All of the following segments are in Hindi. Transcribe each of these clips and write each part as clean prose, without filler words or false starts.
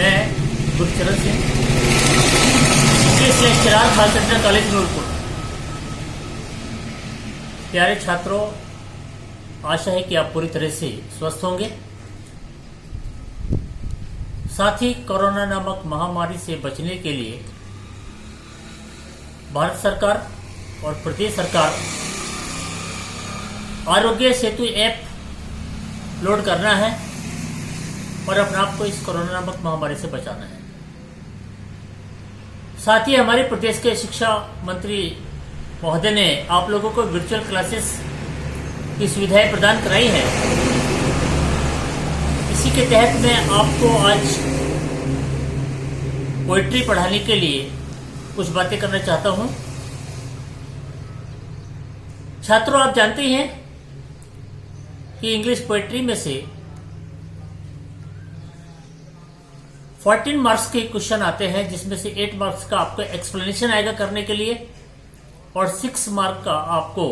मैं Gurcharan Singh, English lecturer, Khalsa inter college Noorpur. प्यारे छात्रों, आशा है कि आप पूरी तरह से स्वस्थ होंगे। साथ ही कोरोना नामक महामारी से बचने के लिए भारत सरकार और प्रदेश सरकार आरोग्य सेतु ऐप लोड करना है और अपने आप को इस कोरोना नामक महामारी से बचाना है। साथ ही हमारे प्रदेश के शिक्षा मंत्री महोदय ने आप लोगों को वर्चुअल क्लासेस की सुविधाएं प्रदान कराई हैं। इसी के तहत मैं आपको आज पोएट्री पढ़ाने के लिए कुछ बातें करना चाहता हूं। छात्रों, आप जानते हैं कि इंग्लिश पोएट्री में से 14 मार्क्स के क्वेश्चन आते हैं, जिसमें से 8 मार्क्स का आपको एक्सप्लेनेशन आएगा करने के लिए और 6 मार्क का आपको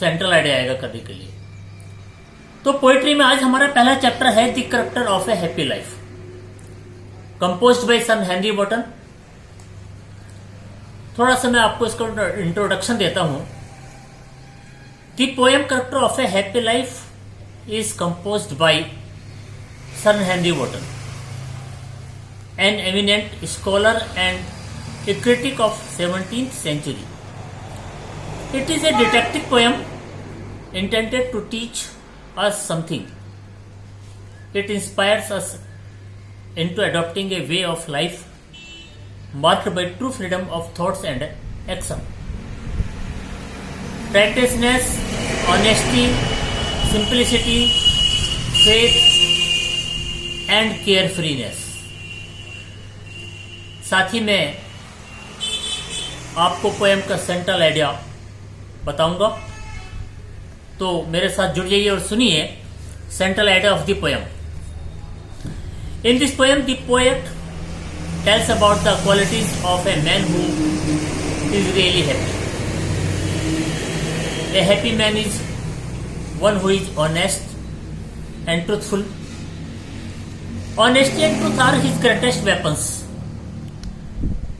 सेंट्रल आइडिया आएगा करने के लिए। तो पोएट्री में आज हमारा पहला चैप्टर है the character of a happy life, composed by sir Henry Wotton. थोड़ा सा मैं आपको इसका इंट्रोडक्शन देता हूं। The poem character of a happy life is composed by sir Henry Wotton, an eminent scholar and a critic of 17th century. It is a didactic poem intended to teach us something. It inspires us into adopting a way of life marked by true freedom of thoughts and action. Righteousness, honesty, simplicity, faith and carefreeness. साथ ही मैं आपको पोएम का सेंट्रल आइडिया बताऊंगा, तो मेरे साथ जुड़ जाइए और सुनिए central idea of the poem. In this poem the poet tells about the qualities of a man who is really happy. A happy man is one who is honest and truthful. Honesty and truth are his greatest weapons.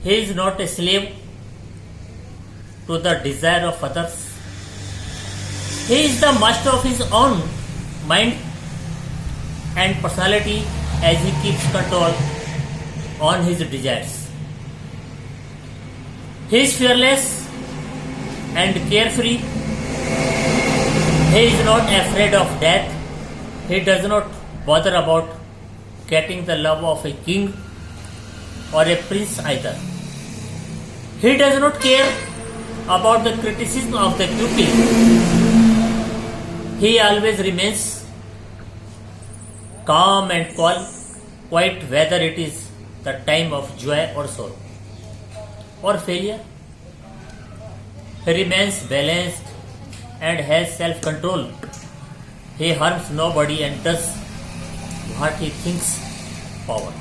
He is not a slave to the desire of others. He is the master of his own mind and personality as he keeps control on his desires. He is fearless and carefree. He is not afraid of death. He does not bother about getting the love of a king or a prince either. He does not care about the criticism of the pupil. He always remains calm and cool, quite whether it is the time of joy or sorrow or failure. He remains balanced and has self-control. He harms nobody and does what he thinks forward.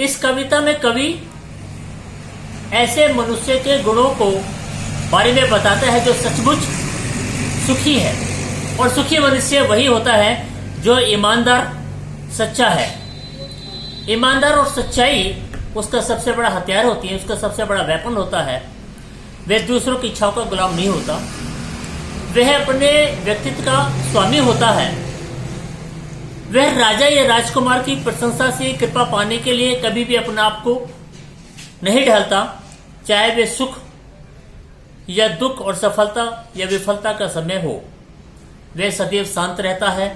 इस कविता में कवि ऐसे मनुष्य के गुणों को बारे में बताता है जो सचमुच सुखी है, और सुखी मनुष्य वही होता है जो ईमानदार, सच्चा है। ईमानदार और सच्चाई उसका सबसे बड़ा हथियार होती है, उसका सबसे बड़ा वेपन होता है। वह दूसरों की इच्छाओं का गुलाम नहीं होता, वह अपने व्यक्तित्व का स्वामी होता है। वह राजा या राजकुमार की प्रशंसा से कृपा पाने के लिए कभी भी अपने आप को नहीं ढालता, चाहे वे सुख या दुख और सफलता या विफलता का समय हो। वह सदैव शांत रहता है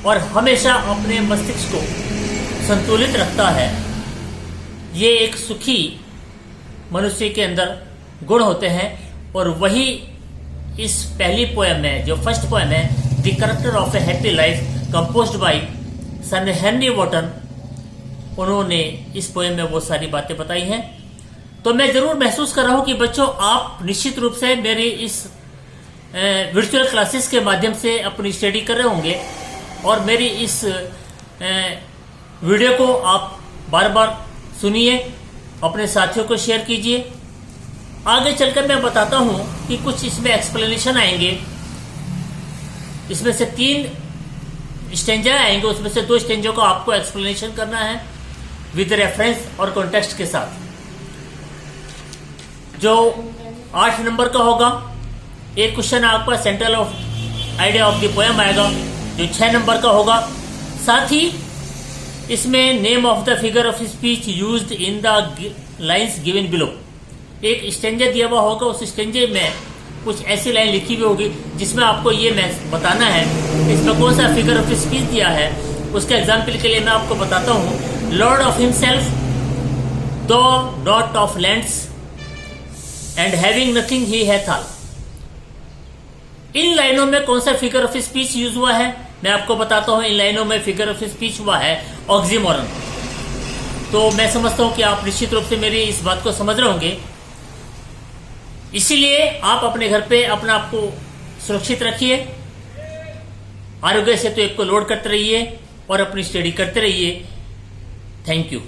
और हमेशा अपने मस्तिष्क को संतुलित रखता है। ये एक सुखी मनुष्य के अंदर गुण होते हैं, और वही इस पहली पोएम में, जो फर्स्ट पोएम है the character of a happy life composed by sir Henry Wotton, उन्होंने इस पोएम में वो सारी बातें बताई हैं। तो मैं जरूर महसूस कर रहा हूं कि बच्चों, आप निश्चित रूप से मेरी इस वर्चुअल क्लासेस के माध्यम से अपनी स्टडी कर रहे होंगे, और मेरी इस वीडियो को आप बार बार सुनिए, अपने साथियों को शेयर कीजिए। आगे चलकर मैं बताता हूं कि कुछ इसमें एक्सप्लेनेशन आएंगे। इसमें से 3 स्टेंजा आएंगे, उसमें से 2 स्टेंजों का आपको एक्सप्लेनेशन करना है विद रेफरेंस और कॉन्टेक्स्ट के साथ। जो 8 नंबर का होगा, एक क्वेश्चन आपका central of idea of the poem आएगा जो 6 नंबर का होगा। साथ ही इसमें name of the figure of speech used in the lines given below, एक स्टेंजा दिया हुआ होगा, उस स्टेंजे में कुछ ऐसी लाइन लिखी हुई होगी जिसमें आपको ये बताना है इसमें कौन सा फिगर ऑफ स्पीच दिया है। उसके एग्जाम्पल के लिए मैं आपको बताता हूं, lord of himself, though not of lands and having nothing he hath all. इन लाइनों में कौन सा फिगर ऑफ स्पीच यूज हुआ है मैं आपको बताता हूं। इन लाइनों में फिगर ऑफ स्पीच हुआ है ऑक्सीमोरन। तो मैं समझता हूं कि आप निश्चित रूप से मेरी इस बात को समझ रहे होंगे। इसीलिए आप अपने घर पे अपना आप को सुरक्षित रखिए, आरोग्य सेतु ऐप को लोड करते रहिए और अपनी स्टडी करते रहिए। Thank you.